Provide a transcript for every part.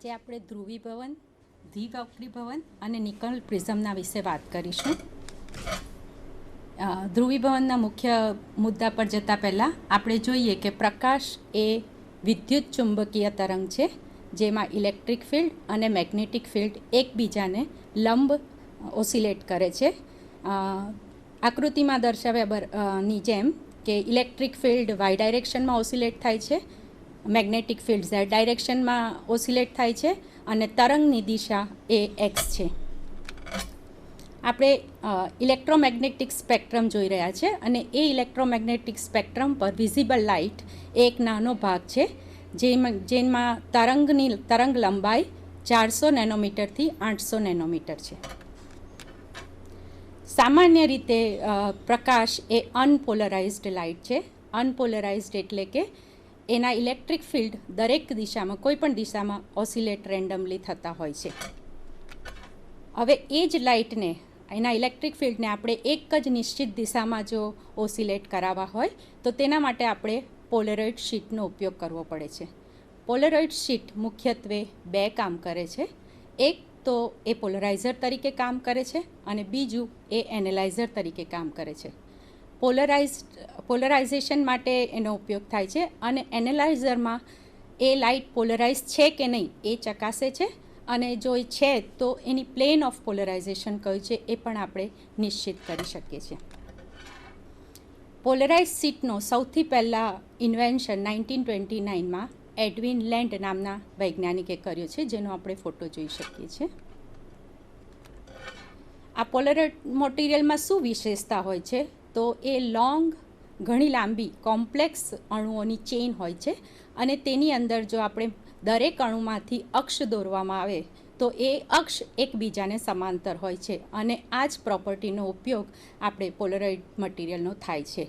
આજે આપણે ધ્રુવીભવન, દ્વિવક્રીભવન અને નિકલ પ્રિઝમના વિશે વાત કરીશું. ધ્રુવીભવનના મુખ્ય મુદ્દા પર જતાં પહેલાં આપણે જોઈએ કે પ્રકાશ એ વિદ્યુત ચુંબકીય તરંગ છે, જેમાં ઇલેક્ટ્રિક ફિલ્ડ અને મેગ્નેટિક ફિલ્ડ એકબીજાને લંબ ઓસિલેટ કરે છે. આકૃતિમાં દર્શાવ્યાની જેમ કે ઇલેક્ટ્રિક ફિલ્ડ વાય ડાયરેક્શનમાં ઓસિલેટ થાય છે, મેગ્નેટિક ફિલ્ડ ઝેડ ડાયરેક્શનમાં ઓસિલેટ થાય છે અને તરંગની દિશા એ એક્સ છે. આપણે ઇલેક્ટ્રોમેગ્નેટિક સ્પેક્ટ્રમ જોઈ રહ્યા છે અને એ ઇલેક્ટ્રોમેગ્નેટિક સ્પેક્ટ્રમ પર વિઝિબલ લાઇટ એક નાનો ભાગ છે, જેમાં તરંગ લંબાઈ 400 નેનોમીટરથી 800 નેનોમીટર છે. સામાન્ય રીતે પ્રકાશ એ અનપોલરાઇઝ્ડ લાઇટ છે. અનપોલરાઇઝ્ડ એટલે કે એના ઇલેક્ટ્રિક ફિલ્ડ દરેક દિશામાં, કોઈ પણ દિશામાં ઓસિલેટ રેન્ડમલી થતા હોય છે. હવે એ જ લાઇટને, એના ઇલેક્ટ્રિક ફિલ્ડને આપણે એક જ નિશ્ચિત દિશામાં જો ઓસિલેટ કરાવવા હોય તો તેના માટે આપણે પોલેરોઇડ શીટનો ઉપયોગ કરવો પડે છે. પોલેરોઇડ શીટ મુખ્યત્વે બે કામ કરે છે. એક તો એ પોલરાઇઝર તરીકે કામ કરે છે અને બીજું એ એનાલાઇઝર તરીકે કામ કરે છે. પોલરાઇઝેશન માટે એનો ઉપયોગ થાય છે અને એનાલાઇઝરમાં એ લાઇટ પોલરાઇઝ છે કે નહીં એ ચકાસે છે અને જો એ છે તો એની પ્લેન ઓફ પોલરાઇઝેશન કયું છે એ પણ આપણે નિશ્ચિત કરી શકીએ છીએ. પોલરાઇઝ શીટનો સૌથી પહેલાં ઇન્વેન્શન 1929માં એડવિન લેન્ડ નામના વૈજ્ઞાનિકે કર્યો છે, જેનો આપણે ફોટો જોઈ શકીએ છીએ. આ પોલરાઇડ મટીરિયલમાં શું વિશેષતા હોય છે તો એ ઘણી લાંબી કોમ્પ્લેક્સ અણુઓની ચેઇન હોય છે અને તેની અંદર જો આપણે દરેક અણુમાંથી અક્ષ દોરવામાં આવે તો એ અક્ષ એકબીજાને સમાંતર હોય છે અને આ જ પ્રોપર્ટીનો ઉપયોગ આપણે પોલરાઇડ મટીરિયલનો થાય છે.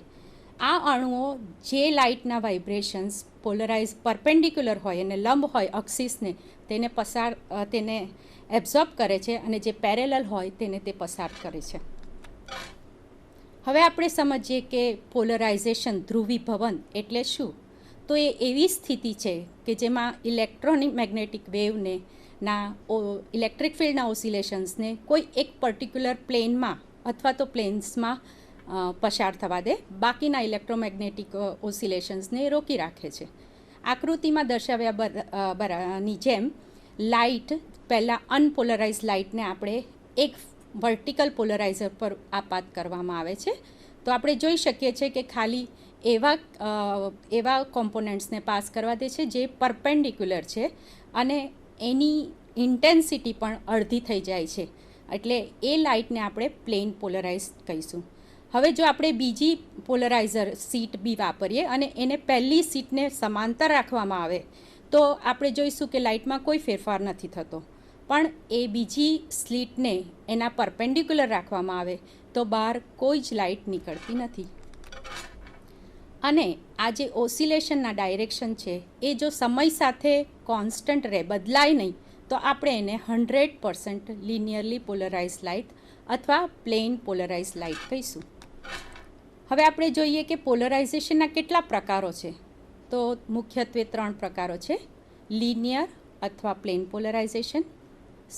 આ અણુઓ જે લાઇટના વાઇબ્રેશન્સ પોલરાઇઝ પરપેન્ડિક્યુલર હોય અને લંબ હોય અક્સિસને, તેને એબ્ઝોર્બ કરે છે અને જે પેરેલલ હોય તેને તે પસાર કરે છે. હવે આપણે સમજીએ કે પોલરાઇઝેશન, ધ્રુવીભવન એટલે શું. તો એ એવી સ્થિતિ છે કે જેમાં ઇલેક્ટ્રોમેગ્નેટિક વેવને ઇલેક્ટ્રિક ફિલ્ડના ઓસિલેશન્સને કોઈ એક પર્ટિક્યુલર પ્લેનમાં અથવા તો પ્લેન્સમાં પસાર થવા દે, બાકીના ઇલેક્ટ્રોમેગ્નેટિક ઓસિલેશન્સને રોકી રાખે છે. આકૃતિમાં દર્શાવ્યાની જેમ લાઇટ, પહેલાં અનપોલરાઇઝ લાઇટને આપણે એક વર્ટિકલ પોલરાઇઝર પર આપાત કરવામાં આવે છે. તો આપણે જોઈ શકીએ છીએ કે ખાલી એવા કોમ્પોનન્ટ્સને પાસ કરવા દે છે જે પરપેન્ડિક્યુલર છે અને એની ઇન્ટેન્સિટી પણ અડધી થઈ જાય છે, એટલે એ લાઇટને આપણે પ્લેન પોલરાઇઝ કહીશું. હવે જો આપણે બીજી પોલરાઇઝર સીટ બી વાપરીએ અને એને પહેલી સીટને સમાંતર રાખવામાં આવે તો આપણે જોઈશું કે લાઇટમાં કોઈ ફેરફાર નથી થતો, પણ એ બીજી સ્લીટને એના પરપેન્ડિક્યુલર રાખવામાં આવે તો બહાર કોઈ જ લાઇટ નીકળતી નથી. અને આ જે ઓસિલેશનના ડાયરેક્શન છે એ જો સમય સાથે કોન્સ્ટન્ટ રહે, બદલાય નહીં, તો આપણે એને 100% લિનિયરલી પોલરાઇઝ લાઇટ અથવા પ્લેન પોલરાઇઝ લાઇટ કહીશું. હવે આપણે જોઈએ કે પોલરાઇઝેશનના કેટલા પ્રકારો છે. તો મુખ્યત્વે 3 પ્રકારો છે: લિનિયર અથવા પ્લેન પોલરાઇઝેશન,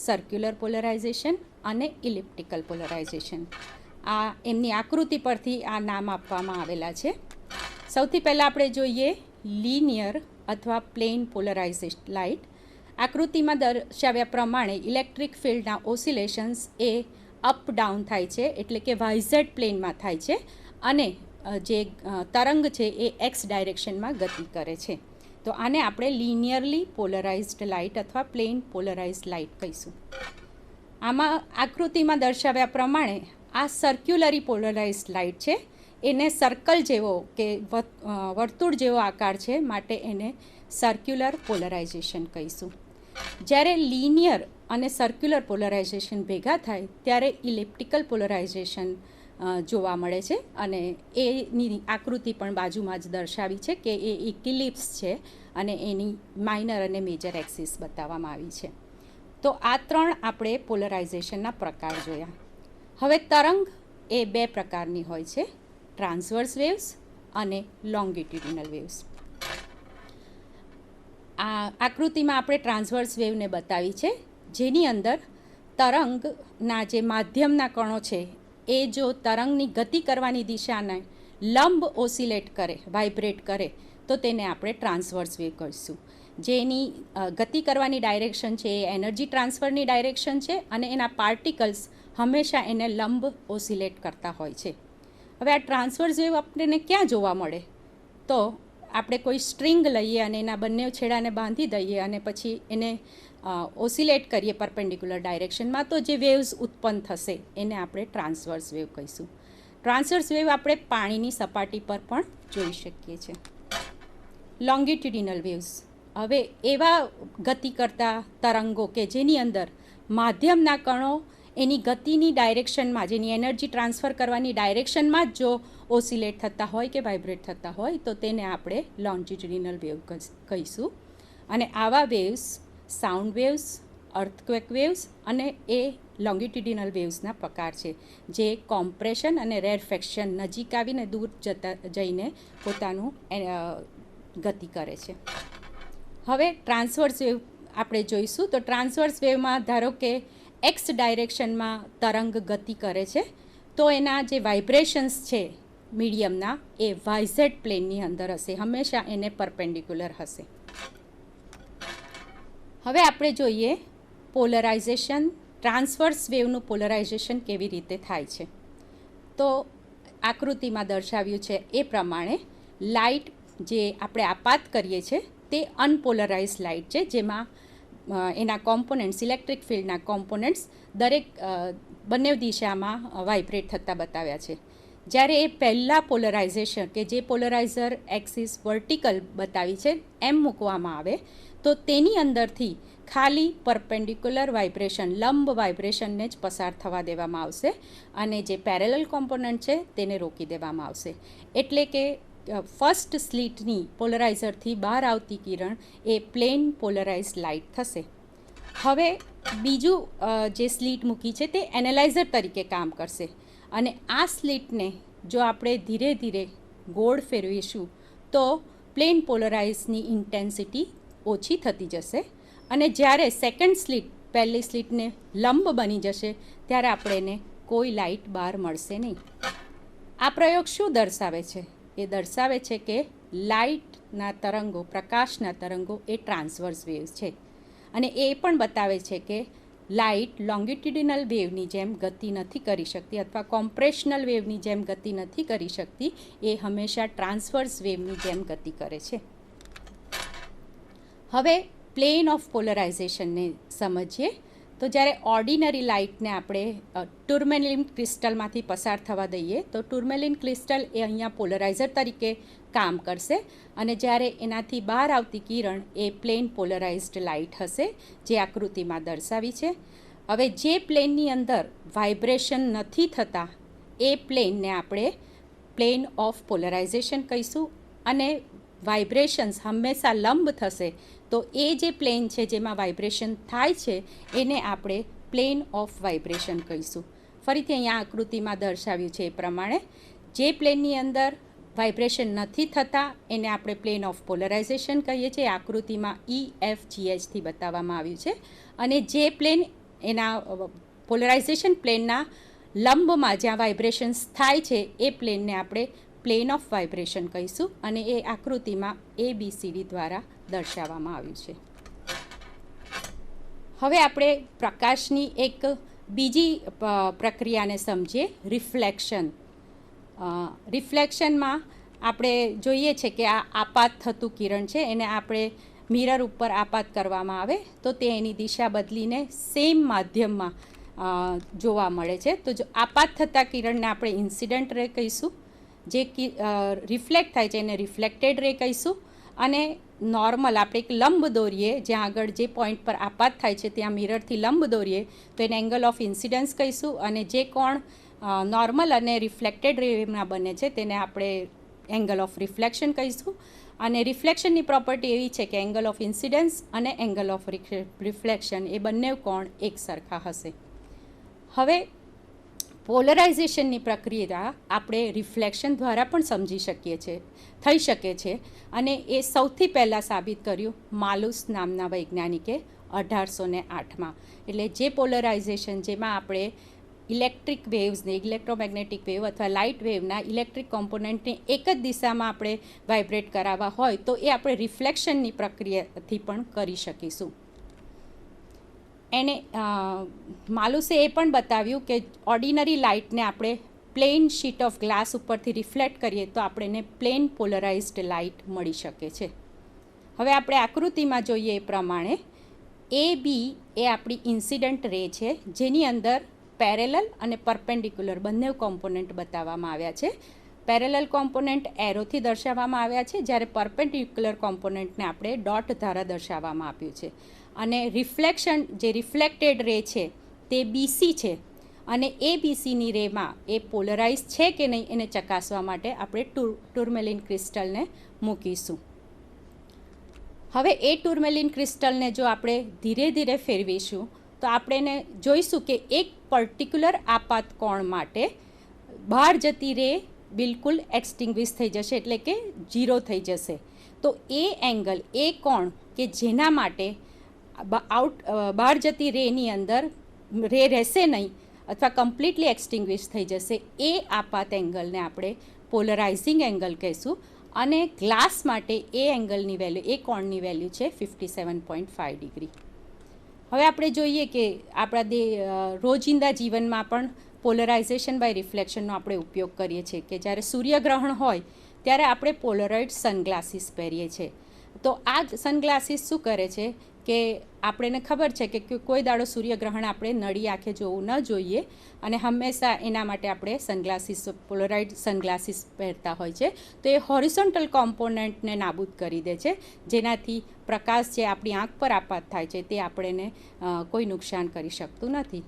સર્ક્યુલર પોલરાઇઝેશન અને ઇલિપ્ટિકલ પોલરાઇઝેશન. આ એમની આકૃતિ પરથી આ નામ આપવામાં આવેલા છે. સૌથી પહેલાં આપણે જોઈએ લિનિયર અથવા પ્લેન પોલરાઇઝેશન લાઇટ. આકૃતિમાં દર્શાવ્યા પ્રમાણે ઇલેક્ટ્રિક ફિલ્ડના ઓસિલેશન્સ એ અપ ડાઉન થાય છે, એટલે કે વાયઝેડ પ્લેનમાં થાય છે અને જે તરંગ છે એ એક્સ ડાયરેક્શનમાં ગતિ કરે છે. તો આને આપણે લિનિયરલી પોલરાઇઝ્ડ લાઇટ અથવા પ્લેન પોલરાઇઝ્ડ લાઇટ કહીશું. આમાં આકૃતિમાં દર્શાવ્યા પ્રમાણે આ સર્ક્યુલરી પોલરાઇઝ્ડ લાઇટ છે. એને સર્કલ જેવો કે વર્તુળ જેવો આકાર છે, માટે એને સર્ક્યુલર પોલરાઇઝેશન કહીશું. જ્યારે લિનિયર અને સર્ક્યુલર પોલરાઇઝેશન ભેગા થાય ત્યારે ઇલિપ્ટિકલ પોલરાઇઝેશન જોવા મળે છે અને એની આકૃતિ પણ બાજુમાં જ દર્શાવી છે કે એ ઇક્લિપ્સ છે અને એની માઇનર અને મેજર એક્સિસ બતાવવામાં આવી છે. તો આ 3 આપણે પોલરાઇઝેશનના પ્રકાર જોયા. હવે તરંગ એ 2 પ્રકારની હોય છે: ટ્રાન્સવર્સ વેવ્સ અને લોંગિટ્યુડિનલ વેવ્સ. આ આકૃતિમાં આપણે ટ્રાન્સવર્સ વેવને બતાવી છે, જેની અંદર તરંગના જે માધ્યમના કણો છે એ જો તરંગની ગતિ કરવાની દિશાને લંબ ઓસિલેટ કરે, વાઇબ્રેટ કરે, તો તેને આપણે ટ્રાન્સવર્સ વેવ કહીશું. જેની ગતિ કરવાની ડાયરેક્શન છે એ એનર્જી ટ્રાન્સફરની ડાયરેક્શન છે અને એના પાર્ટિકલ્સ હંમેશા એને લંબ ઓસિલેટ કરતા હોય છે. હવે આ ટ્રાન્સવર્સ વેવ આપણને ક્યાં જોવા મળે? તો આપણે કોઈ સ્ટ્રિંગ લઈએ અને એના બંને છેડાને બાંધી દઈએ અને પછી એને ઓસિલેટ કરીએ પરપેન્ડિક્યુલર ડાયરેક્શનમાં, તો જે વેવ્સ ઉત્પન્ન થશે એને આપણે ટ્રાન્સવર્સ વેવ કહીશું. ટ્રાન્સવર્સ વેવ આપણે પાણીની સપાટી પર પણ જોઈ શકીએ છીએ. લોંગિટ્યુડિનલ વેવ્સ, હવે એવા ગતિ કરતા તરંગો કે જેની અંદર માધ્યમના કણો એની ગતિની ડાયરેક્શનમાં, જેની એનર્જી ટ્રાન્સફર કરવાની ડાયરેક્શનમાં જ જો ઓસિલેટ થતા હોય કે વાઇબ્રેટ થતા હોય તો તેને આપણે લોન્જિટ્યુડિનલ વેવ કહીશું. અને આવા waves sound waves, earthquake waves અને એ લોંગિટ્યુડિનલ વેવ્સના પ્રકાર છે, જે કોમ્પ્રેશન અને રેરફેક્શન, નજીક આવીને દૂર જઈને પોતાનું ગતિ કરે છે. હવે ટ્રાન્સવર્સ વેવ આપણે જોઈશું. તો ટ્રાન્સવર્સ વેવમાં ધારો કે એક્સ ડાયરેક્શનમાં તરંગ ગતિ કરે છે, તો એના જે વાઇબ્રેશન્સ છે મીડિયમના એ વાયઝેડ પ્લેનની અંદર હશે, હંમેશા એને પરપેન્ડિક્યુલર હશે. હવે આપણે જોઈએ પોલરાઇઝેશન, ટ્રાન્સવર્સ વેવનું પોલરાઇઝેશન કેવી રીતે થાય છે. તો આકૃતિમાં દર્શાવ્યું છે એ પ્રમાણે લાઇટ જે આપણે આપાત કરીએ છીએ તે અનપોલરાઇઝ લાઇટ છે, જેમાં એના કોમ્પોનન્ટ્સ, ઇલેક્ટ્રિક ફિલ્ડના કોમ્પોનન્ટ્સ દરેક બંને દિશામાં વાઇબ્રેટ થતાં બતાવ્યા છે. જ્યારે એ પહેલાં પોલરાઇઝેશન કે જે પોલરાઇઝર એક્સિસ વર્ટિકલ બતાવી છે એમ મૂકવામાં આવે તો તેની અંદરથી ખાલી પરપેન્ડિક્યુલર વાઇબ્રેશન, લંબ વાઇબ્રેશનને જ પસાર થવા દેવામાં આવશે અને જે પેરેલલ કોમ્પોનન્ટ છે તેને રોકી દેવામાં આવશે. એટલે કે ફર્સ્ટ સ્લિટની પોલરાઇઝરથી બહાર આવતી કિરણ એ પ્લેન પોલરાઇઝ લાઇટ થશે. હવે બીજું જે સ્લિટ મૂકી છે તે એનાલાઇઝર તરીકે કામ કરશે અને આ સ્લિટને જો આપણે ધીરે ધીરે ગોળ ફેરવીશું તો પ્લેન પોલરાઇઝની ઇન્ટેન્સિટી ઓછી થતી જશે અને જ્યારે સેકન્ડ સ્લિટ પહેલી સ્લિટને લંબ બની જશે ત્યારે આપણે એને કોઈ લાઇટ બહાર મળશે નહીં. આ પ્રયોગ શું દર્શાવે છે? એ દર્શાવે છે કે લાઇટના તરંગો, પ્રકાશના તરંગો એ ટ્રાન્સવર્સ વેવ્સ છે અને એ પણ બતાવે છે કે લાઇટ લોંગિટ્યુડિનલ વેવની જેમ ગતિ નથી કરી શકતી અથવા કોમ્પ્રેશનલ વેવની જેમ ગતિ નથી કરી શકતી, એ હંમેશા ટ્રાન્સવર્સ વેવની જેમ ગતિ કરે છે. હવે પ્લેન ઓફ પોલરાઇઝેશનને સમજીએ. તો જ્યારે ઓર્ડિનરી લાઇટને આપણે ટુર્મેલિન ક્રિસ્ટલમાંથી પસાર થવા દઈએ તો ટુર્મેલિન ક્રિસ્ટલ એ અહીંયા પોલરાઇઝર તરીકે કામ કરશે અને જ્યારે એનાથી બહાર આવતી કિરણ એ પ્લેન પોલરાઇઝ્ડ લાઇટ હશે, જે આકૃતિમાં દર્શાવી છે. હવે જે પ્લેનની અંદર વાઇબ્રેશન નથી થતા એ પ્લેનને આપણે પ્લેન ઓફ પોલરાઇઝેશન કહીશું અને વાઇબ્રેશન્સ હંમેશા લંબ થશે તો એ જે પ્લેન છે જેમાં વાઇબ્રેશન થાય છે એને આપણે પ્લેન ઓફ વાઇબ્રેશન કહીશું. ફરીથી અહીંયા આકૃતિમાં દર્શાવ્યું છે એ પ્રમાણે જે પ્લેનની અંદર વાઇબ્રેશન નથી થતા એને આપણે પ્લેન ઓફ પોલરાઇઝેશન કહીએ છીએ. આકૃતિમાં EFGHથી બતાવવામાં આવ્યું છે અને જે પ્લેન એના પોલરાઇઝેશન પ્લેનના લંબમાં જ્યાં વાઇબ્રેશન્સ થાય છે એ પ્લેનને આપણે પ્લેન ઓફ વાઇબ્રેશન કહીશું અને એ આકૃતિમાં ABCD દ્વારા દર્શાવવામાં આવ્યું છે. હવે આપણે પ્રકાશની એક બીજી પ્રક્રિયાને સમજીએ, રિફ્લેક્શન. રિફ્લેક્શનમાં આપણે જોઈએ છે કે આ આપાત થતું કિરણ છે એને આપણે મિરર ઉપર આપાત કરવામાં આવે તો તે એની દિશા બદલીને સેમ માધ્યમમાં જોવા મળે છે. તો જો આપાત થતા કિરણને આપણે ઇન્સિડન્ટ રે કહીશું, જે રિફ્લેક્ટ થાય છે એને રિફ્લેક્ટેડ રે કહીશું અને નોર્મલ આપણે એક લંબ દોરીએ જ્યાં આગળ જે પોઈન્ટ પર આપાત થાય છે ત્યાં મિરરથી લંબ દોરીએ તો એને એંગલ ઓફ ઇન્સિડન્સ કહીશું અને જે કોણ નોર્મલ અને રિફ્લેક્ટેડ રેમાં બને છે તેને આપણે એંગલ ઓફ રિફ્લેક્શન કહીશું. અને રિફ્લેક્શનની પ્રોપર્ટી એવી છે કે એંગલ ઓફ ઇન્સિડન્સ અને એંગલ ઓફ રિફ્લેક્શન એ બંને કોણ એક સરખા હશે. હવે પોલરાઇઝેશનની પ્રક્રિયા આપણે રિફ્લેક્શન દ્વારા પણ સમજી શકીએ છીએ, થઈ શકે છે. અને એ સૌથી પહેલાં સાબિત કર્યું માલુસ નામના વૈજ્ઞાનિકે 1808માં. એટલે જે પોલરાઇઝેશન જેમાં આપણે ઇલેક્ટ્રિક વેવ્સને, ઇલેક્ટ્રોમેગ્નેટિક વેવ અથવા લાઇટ વેવના ઇલેક્ટ્રિક કોમ્પોનન્ટને એક જ દિશામાં આપણે વાઇબ્રેટ કરાવવા હોય તો એ આપણે રિફ્લેક્શનની પ્રક્રિયાથી પણ કરી શકીશું. એને માલુસે એ પણ બતાવ્યું કે ઓર્ડિનરી લાઇટને આપણે પ્લેન શીટ ઓફ ગ્લાસ ઉપરથી રિફ્લેક્ટ કરીએ તો આપણને પ્લેન પોલરાઇઝ્ડ લાઇટ મળી શકે છે. હવે આપણે આકૃતિમાં જોઈએ એ પ્રમાણે AB એ આપણી ઇન્સિડન્ટ રે છે, જેની અંદર પેરેલલ અને પરપેન્ડિક્યુલર બંને કોમ્પોનન્ટ બતાવવામાં આવ્યા છે. પેરેલલ કોમ્પોનન્ટ એરોથી દર્શાવવામાં આવ્યા છે, જ્યારે પરપેન્ડિક્યુલર કોમ્પોનન્ટને આપણે ડોટ દ્વારા દર્શાવવામાં આપ્યું છે. અને રિફ્લેક્શન જે રિફ્લેક્ટેડ રે છે તે BC છે, અને એ BCની રેમાં એ પોલરાઇઝ છે કે નહીં એને ચકાસવા માટે આપણે ટુર્મેલિન ક્રિસ્ટલને મૂકીશું. હવે એ ટુર્મેલિન ક્રિસ્ટલને જો આપણે ધીરે ધીરે ફેરવીશું તો આપણે જોઈશું કે એક પર્ટિક્યુલર આપાત કોણ માટે બહાર જતી રે બિલકુલ એક્સટિંગ્વિશ થઈ જશે, એટલે કે 0 થઈ જશે. તો એ એંગલ, એ કોણ કે જેના માટે બહાર જતી રેની અંદર રે રહેશે નહીં અથવા કમ્પ્લીટલી એક્સટિંગ્વિશ થઈ જશે, એ આપાત એંગલને આપણે પોલરાઇઝિંગ એંગલ કહીશું. અને ગ્લાસ માટે એ એંગલની વેલ્યુ, એ કોણની વેલ્યુ છે 57.5 ડિગ્રી. હવે આપણે જોઈએ કે આપણા રોજિંદા જીવનમાં પણ પોલરાઇઝેશન બાય રિફ્લેક્શનનો આપણે ઉપયોગ કરીએ છીએ. કે જ્યારે સૂર્યગ્રહણ હોય ત્યારે આપણે પોલરોઇડ સનગ્લાસીસ પહેરીએ છીએ. તો આ સનગ્લાસીસ શું કરે છે કે આપણને ખબર છે કે કોઈ દાડો સૂર્યગ્રહણ આપણે નળી આંખે જોવું ન જોઈએ, અને હંમેશા એના માટે આપણે સનગ્લાસીસ, પોલરાઇડ સનગ્લાસીસ પહેરતા હોય છે. તો એ હોરિઝોન્ટલ કોમ્પોનન્ટને નાબૂદ કરી દે છે, જેનાથી પ્રકાશ જે આપણી આંખ પર આપાત થાય છે તે આપણને કોઈ નુકસાન કરી શકતું નથી.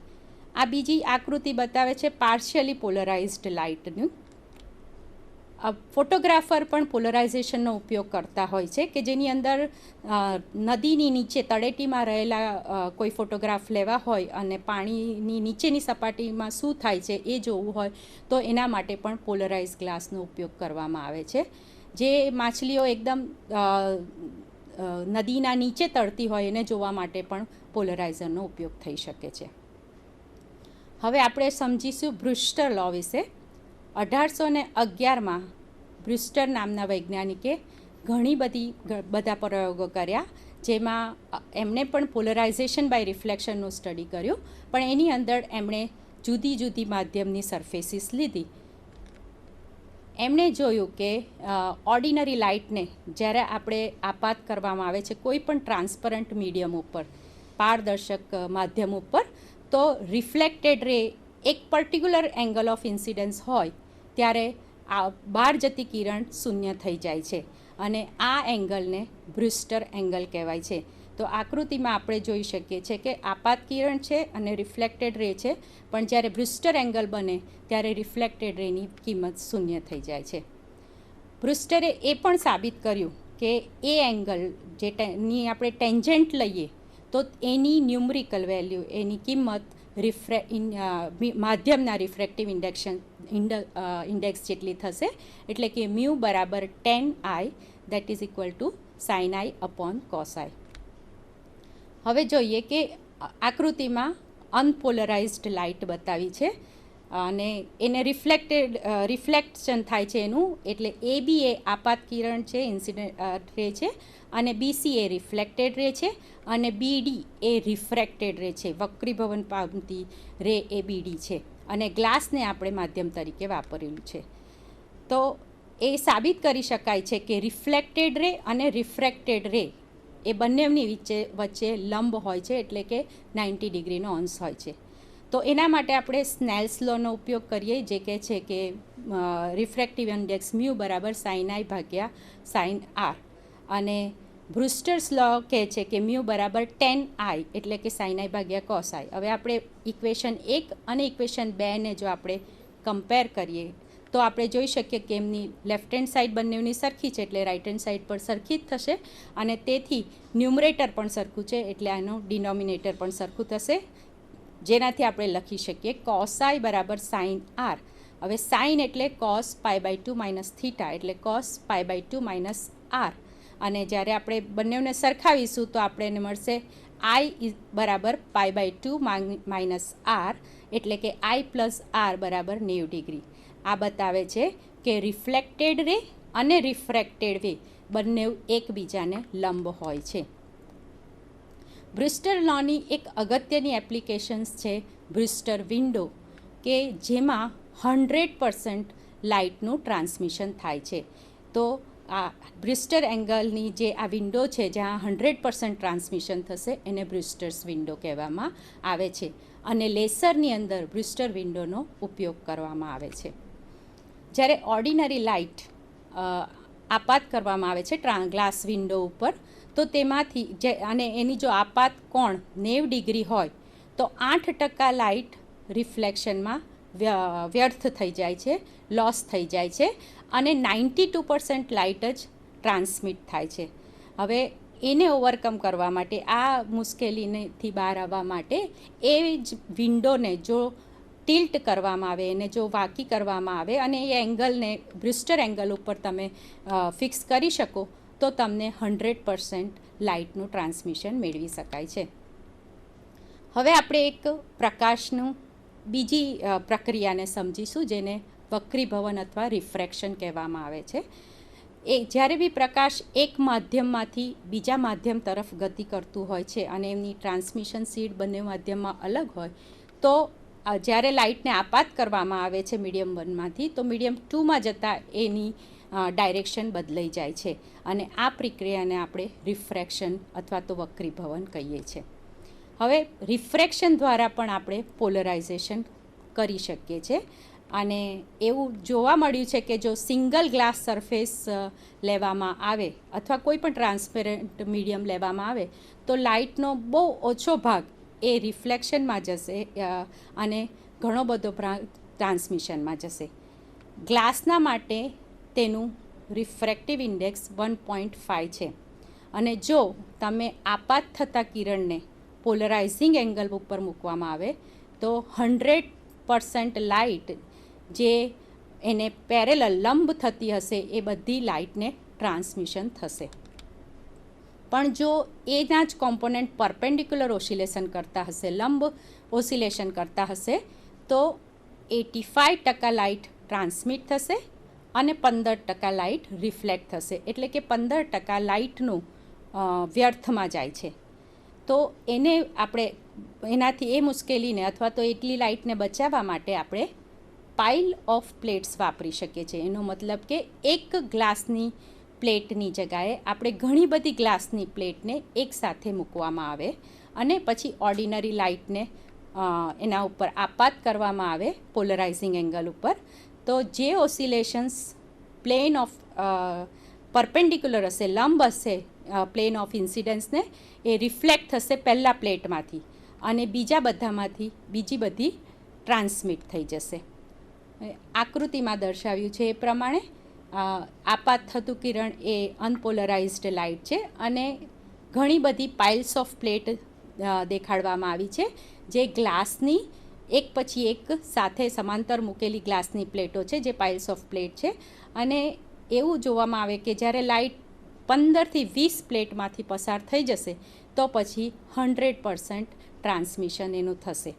આ બીજી આકૃતિ બતાવે છે પાર્શિયલી પોલરાઇઝ્ડ લાઇટનું. ફોટોગ્રાફર પણ પોલરાઇઝેશનનો ઉપયોગ કરતા હોય છે, કે જેની અંદર નદીની નીચે તળેટીમાં રહેલા કોઈ ફોટોગ્રાફ લેવા હોય અને પાણીની નીચેની સપાટીમાં શું થાય છે એ જોવું હોય તો એના માટે પણ પોલરાઇઝ ગ્લાસનો ઉપયોગ કરવામાં આવે છે. જે માછલીઓ એકદમ નદીના નીચે તરતી હોય એને જોવા માટે પણ પોલરાઇઝરનો ઉપયોગ થઈ શકે છે. હવે આપણે સમજીશું બ્રુસ્ટર લો વિશે. 1811માં બ્રુસ્ટર નામના વૈજ્ઞાનિકે ઘણી બધા પ્રયોગો કર્યા, જેમાં એમણે પણ પોલરાઇઝેશન બાય રિફ્લેક્શનનું સ્ટડી કર્યું, પણ એની અંદર એમણે જુદી જુદી માધ્યમની સરફેસીસ લીધી. એમણે જોયું કે ઓર્ડિનરી લાઇટને જ્યારે આપણે આપાત કરવામાં આવે છે કોઈ પણ ટ્રાન્સપરન્ટ મીડિયમ ઉપર, પારદર્શક માધ્યમ ઉપર, તો રિફ્લેક્ટેડ રે એક પર્ટિક્યુલર એંગલ ઓફ ઇન્સિડન્સ હોય ત્યારે આ બહાર જતી કિરણ શૂન્ય થઈ જાય છે, અને આ એંગલને બ્રુસ્ટર એંગલ કહેવાય છે. તો આકૃતિમાં આપણે જોઈ શકીએ છીએ કે આપાત કિરણ છે અને રિફ્લેક્ટેડ રે છે, પણ જ્યારે બ્રુસ્ટર એંગલ બને ત્યારે રિફ્લેક્ટેડ રેની કિંમત શૂન્ય થઈ જાય છે. બ્રુસ્ટરે એ પણ સાબિત કર્યું કે એ એંગલ જેની આપણે ટેન્જન્ટ લઈએ તો એની ન્યુમરિકલ વેલ્યુ, એની કિંમત માધ્યમના રિફ્રેક્ટિવ ઇન્ડેક્સ જેટલી થશે, એટલે કે મ્યુ બરાબર 10I, that is equal to sin I upon cos I. હવે જોઈએ કે આકૃતિમાં અનપોલરાઇઝ્ડ લાઇટ બતાવી છે અને એને રિફ્લેક્શન થાય છે એનું, એટલે AB એ આપાત કિરણ છે, ઇન્સિડન્ટ રે છે, અને BC એ રિફ્લેક્ટેડ રે છે, અને BD એ રિફ્રેક્ટેડ રે છે, વક્રીભવન પામતી રે એ BD છે, અને ગ્લાસને આપણે માધ્યમ તરીકે વાપરેલું છે. તો એ સાબિત કરી શકાય છે કે રિફ્લેક્ટેડ રે અને રિફ્રેક્ટેડ રે એ બંનેની વચ્ચે લંબ હોય છે, એટલે કે 90 ડિગ્રીનો અંશ હોય છે. તો એના માટે આપણે સ્નેલ્સ લોનો ઉપયોગ કરીએ, જે કહે છે કે રિફ્રેક્ટિવ ઇન્ડેક્સ મ્યુ બરાબર sin I ભાગ્યા sin R, અને બ્રુસ્ટર્સ લો કહે છે કે મ્યુ બરાબર 10I, એટલે કે sin I ભાગ્યા cos I. હવે આપણે ઇક્વેશન 1 અને ઇક્વેશન 2 ને જો આપણે કમ્પેર કરીએ તો આપણે જોઈ શકીએ કે એમની લેફ્ટ હેન્ડ સાઈડ બંનેની સરખી છે, એટલે રાઇટ હેન્ડ સાઈડ પર સરખી જ થશે, અને તેથી ન્યુમરેટર પણ સરખું છે, એટલે આનું ડિનોમિનેટર પણ સરખું થશે. જેનાથી આપણે લખી શકીએ કોસાઈ બરાબર સાઇન આર. હવે સાઇન એટલે cos pi by 2 minus theta એટલે cos pi by 2 minus R. અને જ્યારે આપણે બંનેને સરખાવીશું તો આપણને મળશે આઈ બરાબર પાઈ બાય 2 માઇનસ આર એટલે કે આઈ પ્લસ આર બરાબર 90 ડિગ્રી. આ બતાવે છે કે રિફ્લેક્ટેડ રે અને રિફ્રેક્ટેડ વે બંને એકબીજાને લંબ હોય છે. બ્રુસ્ટર લોની એક અગત્યની એપ્લિકેશન્સ છે બ્રુસ્ટર વિન્ડો, કે જેમાં 100% લાઇટનું ટ્રાન્સમિશન થાય છે. તો આ બ્રુસ્ટર એંગલની જે આ વિન્ડો છે જ્યાં 100% ટ્રાન્સમિશન થશે એને બ્રુસ્ટર્સ વિન્ડો કહેવામાં આવે છે. અને લેસરની અંદર બ્રુસ્ટર વિન્ડોનો ઉપયોગ કરવામાં આવે છે. જ્યારે ઓર્ડિનરી લાઇટ આપાત કરવામાં આવે છે ગ્લાસ વિન્ડો ઉપર, તો તેમાંથી અને એની જો આપાત કોણ 90 ડિગ્રી હોય તો 8% લાઇટ રિફ્લેક્શનમાં વ્યર્થ થઈ જાય છે, લોસ થઈ જાય છે, અને 92% લાઇટ જ ટ્રાન્સમિટ થાય છે. હવે એને ઓવરકમ કરવા માટે, આ મુશ્કેલીથી બહાર આવવા માટે એ જ વિન્ડોને જો ટિલ્ટ કરવામાં આવે, એને જો વાકી કરવામાં આવે અને એ એંગલને બ્રુસ્ટર એંગલ ઉપર તમે ફિક્સ કરી શકો તો તમને 100% લાઇટનું ટ્રાન્સમિશન મેળવી શકાય છે. હવે આપણે એક પ્રકાશનું બીજી પ્રક્રિયાને સમજીશું જેને વક્રીભવન અથવા રિફ્રેક્શન કહેવામાં આવે છે. એ જ્યારે બી પ્રકાશ એક માધ્યમમાંથી બીજા માધ્યમ તરફ ગતિ કરતું હોય છે અને એમની ટ્રાન્સમિશન સ્પીડ બંને માધ્યમમાં અલગ હોય, તો જ્યારે લાઇટને આપાત કરવામાં આવે છે મીડિયમ 1માંથી, તો મીડિયમ 2માં જતાં એની ડાયરેક્શન બદલાઈ જાય છે અને આ પ્રક્રિયાને આપણે રિફ્રેક્શન અથવા તો વક્રીભવન કહીએ છીએ. હવે રિફ્રેક્શન દ્વારા પણ આપણે પોલરાઇઝેશન કરી શકીએ છીએ. અને એવું જોવા મળ્યું છે કે જો સિંગલ ગ્લાસ સરફેસ લેવામાં આવે અથવા કોઈ પણ ટ્રાન્સપેરન્ટ મીડિયમ લેવામાં આવે તો લાઇટનો બહુ ઓછો ભાગ એ રિફ્લેક્શનમાં જશે અને ઘણો બધો ભાગ ટ્રાન્સમિશનમાં જશે. ગ્લાસના માટે તેનું રિફ્રેક્ટિવ ઇન્ડેક્સ 1.5 છે. અને જો તમે આપાત થતા કિરણને પોલરાઇઝિંગ એંગલ ઉપર મૂકવામાં આવે તો 100% લાઇટ જે એને પેરેલલ લંબ થતી હશે એ બધી લાઇટને ટ્રાન્સમિશન થશે. પણ જો એના જ કોમ્પોનન્ટ પરપેન્ડિક્યુલર ઓસિલેશન કરતા હશે, લંબ ઓસિલેશન કરતા હશે, તો 85% લાઇટ ટ્રાન્સમિટ થશે અને 15% લાઇટ રિફ્લેક્ટ થશે. એટલે કે 15% લાઇટનું વ્યર્થમાં જાય છે. તો એને આપણે એનાથી એ મુશ્કેલીને અથવા તો એટલી લાઇટને બચાવવા માટે આપણે પાઇલ ઓફ પ્લેટ્સ વાપરી શકીએ છીએ. એનો મતલબ કે એક ગ્લાસની પ્લેટની જગ્યાએ આપણે ઘણી બધી ગ્લાસની પ્લેટને એકસાથે મૂકવામાં આવે અને પછી ઓર્ડિનરી લાઇટને એના ઉપર આપાત કરવામાં આવે પોલરાઇઝિંગ એંગલ ઉપર. તો જે ઓસિલેશન્સ પ્લેન ઓફ પરપેન્ડિક્યુલર હશે, લંબ હશે પ્લેન ઓફ ઇન્સિડન્સને, એ રિફ્લેક્ટ થશે પહેલાં પ્લેટમાંથી અને બીજા બધામાંથી બીજી બધી ટ્રાન્સમિટ થઈ જશે. આકૃતિમાં દર્શાવ્યું છે એ પ્રમાણે આપાત થતું કિરણ એ અનપોલરાઇઝ્ડ લાઇટ છે અને ઘણી બધી પાઇલ્સ ઓફ પ્લેટ દેખાડવામાં આવી છે જે ગ્લાસની એક પછી એક સાથે સમાંતર મૂકેલી ગ્લાસની પ્લેટો છે જે પાઇલ્સ ઓફ પ્લેટ છે. અને એવું જોવામાં આવે કે જ્યારે લાઇટ 15થી 20 પ્લેટમાંથી પસાર થઈ જશે તો પછી 100% ટ્રાન્સમિશન એનું થશે.